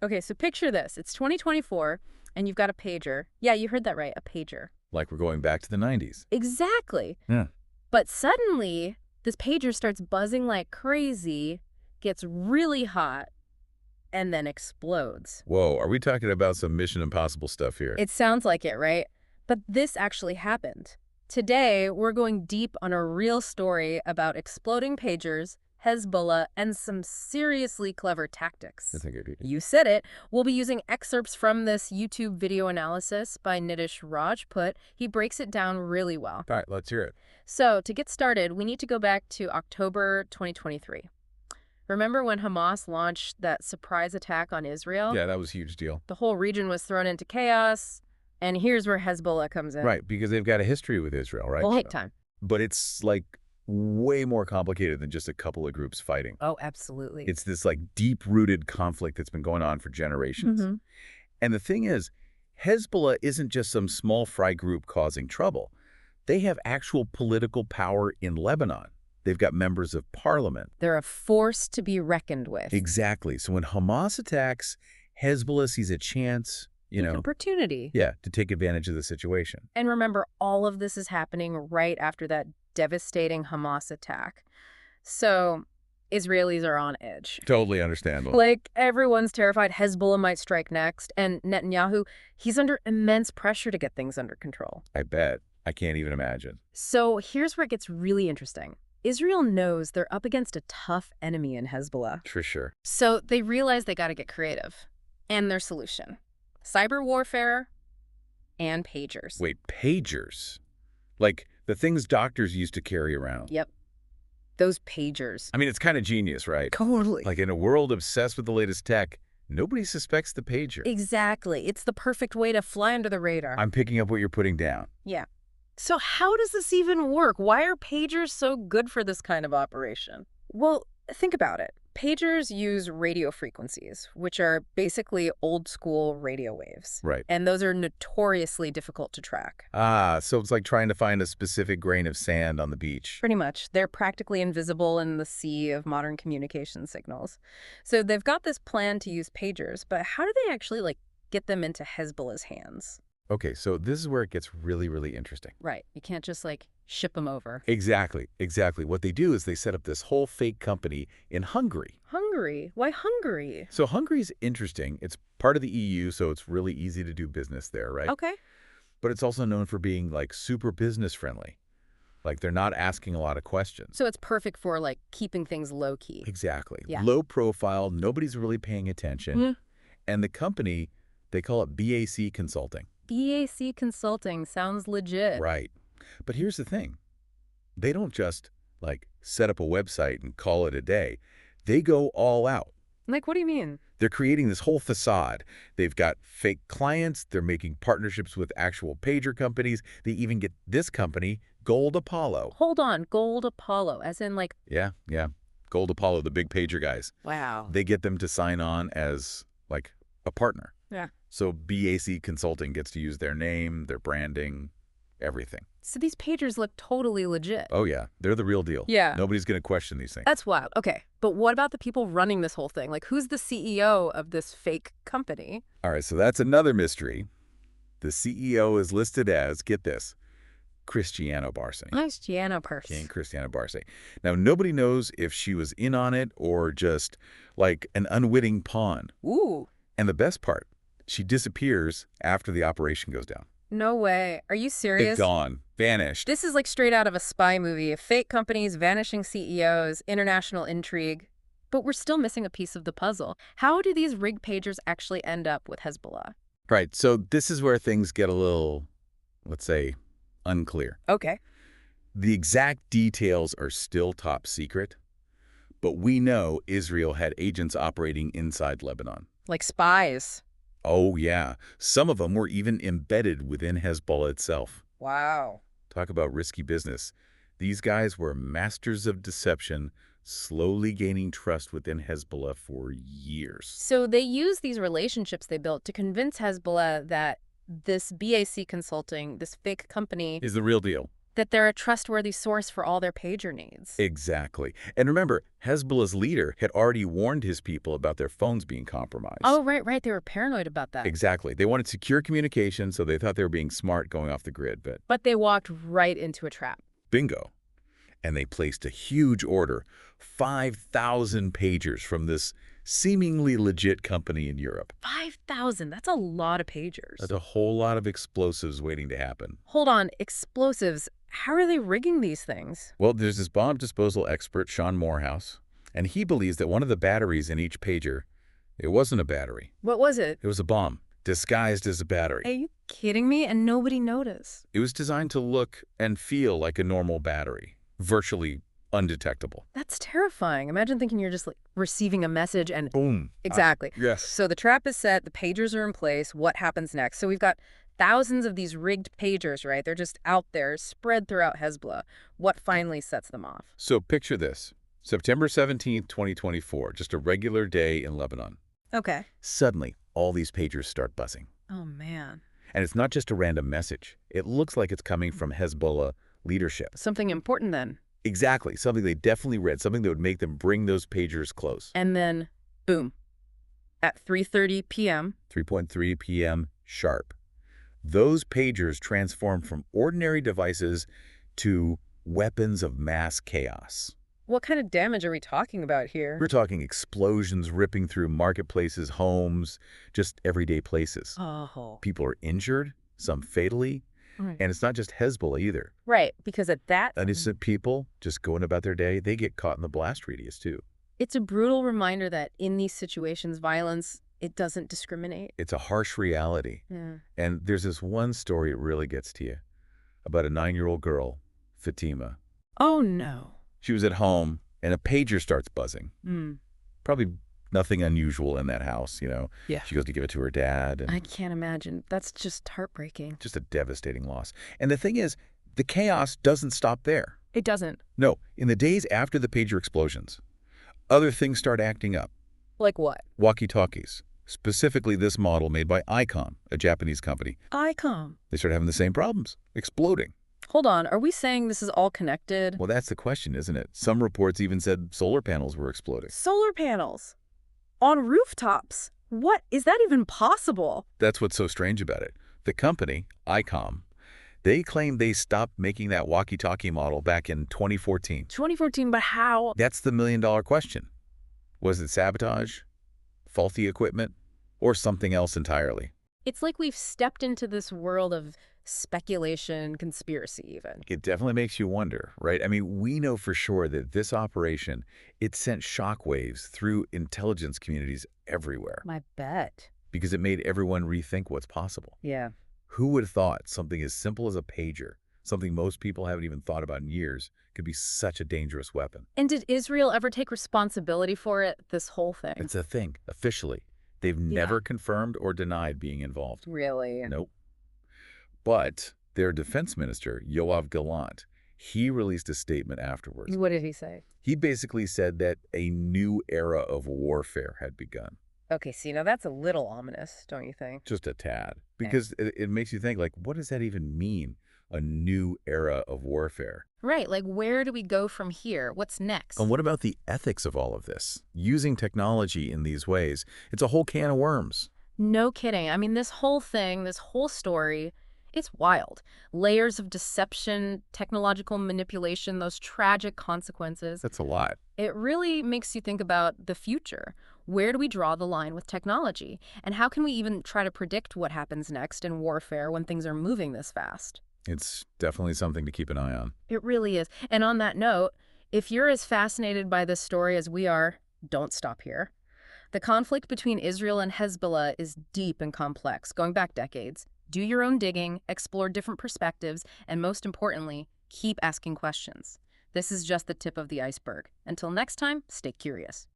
Okay, so picture this. It's 2024, and you've got a pager. Yeah, you heard that right, a pager. Like we're going back to the 90s. Exactly. Yeah. But suddenly, this pager starts buzzing like crazy, gets really hot, and then explodes. Whoa, are we talking about some Mission Impossible stuff here? It sounds like it, right? But this actually happened. Today, we're going deep on a real story about exploding pagers, Hezbollah, and some seriously clever tactics. I think I do. You said it. We'll be using excerpts from this YouTube video analysis by Nitish Rajput. He breaks it down really well. All right, let's hear it. So, to get started, we need to go back to October 2023. Remember when Hamas launched that surprise attack on Israel? Yeah, that was a huge deal. The whole region was thrown into chaos, and here's where Hezbollah comes in. Right, because they've got a history with Israel, right? Well, take time. But it's like way more complicated than just a couple of groups fighting. Oh, absolutely. It's this like deep-rooted conflict that's been going on for generations. And the thing is, Hezbollah isn't just some small fry group causing trouble. They have actual political power in Lebanon. They've got members of parliament. They're a force to be reckoned with. Exactly. So when Hamas attacks, Hezbollah sees a chance, An opportunity. yeah, to take advantage of the situation. And remember, all of this is happening right after that devastating Hamas attack. So Israelis are on edge. Totally understandable. Like, everyone's terrified Hezbollah might strike next, and Netanyahu, he's under immense pressure to get things under control. I bet. I can't even imagine. So here's where it gets really interesting. Israel knows they're up against a tough enemy in Hezbollah. For sure. So they realize they got to get creative. And their solution: cyber warfare and pagers. Wait, pagers? Like the things doctors used to carry around. Yep. Those pagers. I mean, it's kind of genius, right? Totally. Like in a world obsessed with the latest tech, nobody suspects the pager. Exactly. It's the perfect way to fly under the radar. I'm picking up what you're putting down. Yeah. So how does this even work? Why are pagers so good for this kind of operation? Well, think about it. Pagers use radio frequencies, which are basically old-school radio waves. Right. And those are notoriously difficult to track. Ah, so it's like trying to find a specific grain of sand on the beach. Pretty much. They're practically invisible in the sea of modern communication signals. So they've got this plan to use pagers, but how do they actually, get them into Hezbollah's hands? Okay, so this is where it gets really, really interesting. Right. You can't just, ship them over. Exactly. What they do is they set up this whole fake company in Hungary. Hungary? Why Hungary? So Hungary's interesting. It's part of the EU, so it's really easy to do business there, right? Okay. But it's also known for being, super business friendly. Like, they're not asking a lot of questions. So it's perfect for, keeping things low-key. Exactly. Yeah. Low profile, nobody's really paying attention. And the company, they call it BAC Consulting. BAC Consulting sounds legit. Right. But here's the thing. They don't just, set up a website and call it a day. They go all out. What do you mean? They're creating this whole facade. They've got fake clients. They're making partnerships with actual pager companies. They even get this company, Gold Apollo. Hold on. Gold Apollo, as in, Yeah. Gold Apollo, the big pager guys. Wow. They get them to sign on as, a partner. Yeah. So BAC Consulting gets to use their name, their branding, everything. So these pagers look totally legit. Oh, yeah. They're the real deal. Yeah. Nobody's going to question these things. That's wild. Okay. But what about the people running this whole thing? Who's the CEO of this fake company? All right, so that's another mystery. The CEO is listed as, get this, Cristiano Barsi. Cristiano Barsi. King Cristiano Barsi. Now, nobody knows if she was in on it or just, an unwitting pawn. Ooh. And the best part, she disappears after the operation goes down. No way. Are you serious? It's gone. Vanished. This is straight out of a spy movie. Fake companies, vanishing CEOs, international intrigue. But we're still missing a piece of the puzzle. How do these rigged pagers actually end up with Hezbollah? Right. So this is where things get a little, let's say, unclear. Okay. The exact details are still top secret, but we know Israel had agents operating inside Lebanon. Like spies. Oh, yeah. Some of them were even embedded within Hezbollah itself. Wow. Talk about risky business. These guys were masters of deception, slowly gaining trust within Hezbollah for years. So they use these relationships they built to convince Hezbollah that this BAC Consulting, this fake company, Is the real deal. that they're a trustworthy source for all their pager needs. Exactly. And remember, Hezbollah's leader had already warned his people about their phones being compromised. Oh, right, right. They were paranoid about that. Exactly. They wanted secure communication, so they thought they were being smart going off the grid, but But they walked right into a trap. bingo. And they placed a huge order, 5,000 pagers from this seemingly legit company in Europe. 5,000. That's a lot of pagers. That's a whole lot of explosives waiting to happen. Hold on. Explosives. How are they rigging these things? Well, there's this bomb disposal expert, Sean Morehouse, and he believes that one of the batteries in each pager, it wasn't a battery. What was it? It was a bomb, disguised as a battery. Are you kidding me? And nobody noticed. It was designed to look and feel like a normal battery, virtually undetectable. That's terrifying. Imagine thinking you're just like receiving a message and Boom. exactly. Yes. So the trap is set, the pagers are in place. What happens next? So we've got thousands of these rigged pagers, right? They're just out there, spread throughout Hezbollah. What finally sets them off? So picture this. September 17th, 2024, just a regular day in Lebanon. Okay. Suddenly, all these pagers start buzzing. Oh, man. And it's not just a random message. It looks like it's coming from Hezbollah leadership. Something important then. Exactly. Something they definitely read. Something that would make them bring those pagers close. And then, boom. At 3:30 p.m. 3:3 p.m. sharp. Those pagers transform from ordinary devices to weapons of mass chaos. What kind of damage are we talking about here? We're talking explosions ripping through marketplaces, homes, just everyday places. Oh. People are injured, some fatally, Right. and it's not just Hezbollah either. Right, because at that, Innocent people just going about their day, they get caught in the blast radius too. it's a brutal reminder that in these situations, violence, it doesn't discriminate. It's a harsh reality. Yeah. And there's this one story that really gets to you about a 9-year-old girl, Fatima. Oh, no. She was at home and a pager starts buzzing. Mm. Probably nothing unusual in that house, you know. Yeah. She goes to give it to her dad. And I can't imagine. That's just heartbreaking. just a devastating loss. And the thing is, the chaos doesn't stop there. It doesn't. No, in the days after the pager explosions, other things start acting up. Like what? Walkie-talkies, specifically this model made by ICOM, a Japanese company. ICOM. They start having the same problems, exploding. Hold on. Are we saying this is all connected? Well, that's the question, isn't it? Some reports even said solar panels were exploding. Solar panels. On rooftops. What? Is that even possible? That's what's so strange about it. The company, ICOM, they claim they stopped making that walkie-talkie model back in 2014. 2014, but how? That's the million-dollar question. Was it sabotage, faulty equipment, or something else entirely? It's like we've stepped into this world of speculation, conspiracy even. It definitely makes you wonder, right? I mean, we know for sure that this operation, it sent shockwaves through intelligence communities everywhere My bet. because it made everyone rethink what's possible. Yeah. Who would have thought something as simple as a pager, something most people haven't even thought about in years, could be such a dangerous weapon? And did Israel ever take responsibility for it, this whole thing? It's a thing, officially. They've never confirmed or denied being involved. Really? Nope. But their defense minister, Yoav Gallant, he released a statement afterwards. What did he say? He basically said that a new era of warfare had begun. Okay, see, now that's a little ominous, don't you think? Just a tad. Because it makes you think, like, what does that even mean? A new era of warfare. Right, like where do we go from here? What's next? And what about the ethics of all of this? Using technology in these ways, it's a whole can of worms. No kidding. I mean, this whole thing, this whole story, it's wild. Layers of deception, technological manipulation, those tragic consequences. That's a lot. It really makes you think about the future. Where do we draw the line with technology? And how can we even try to predict what happens next in warfare when things are moving this fast? It's definitely something to keep an eye on. It really is. And on that note, if you're as fascinated by this story as we are, don't stop here. The conflict between Israel and Hezbollah is deep and complex, going back decades. Do your own digging, explore different perspectives, and most importantly, keep asking questions. This is just the tip of the iceberg. Until next time, stay curious.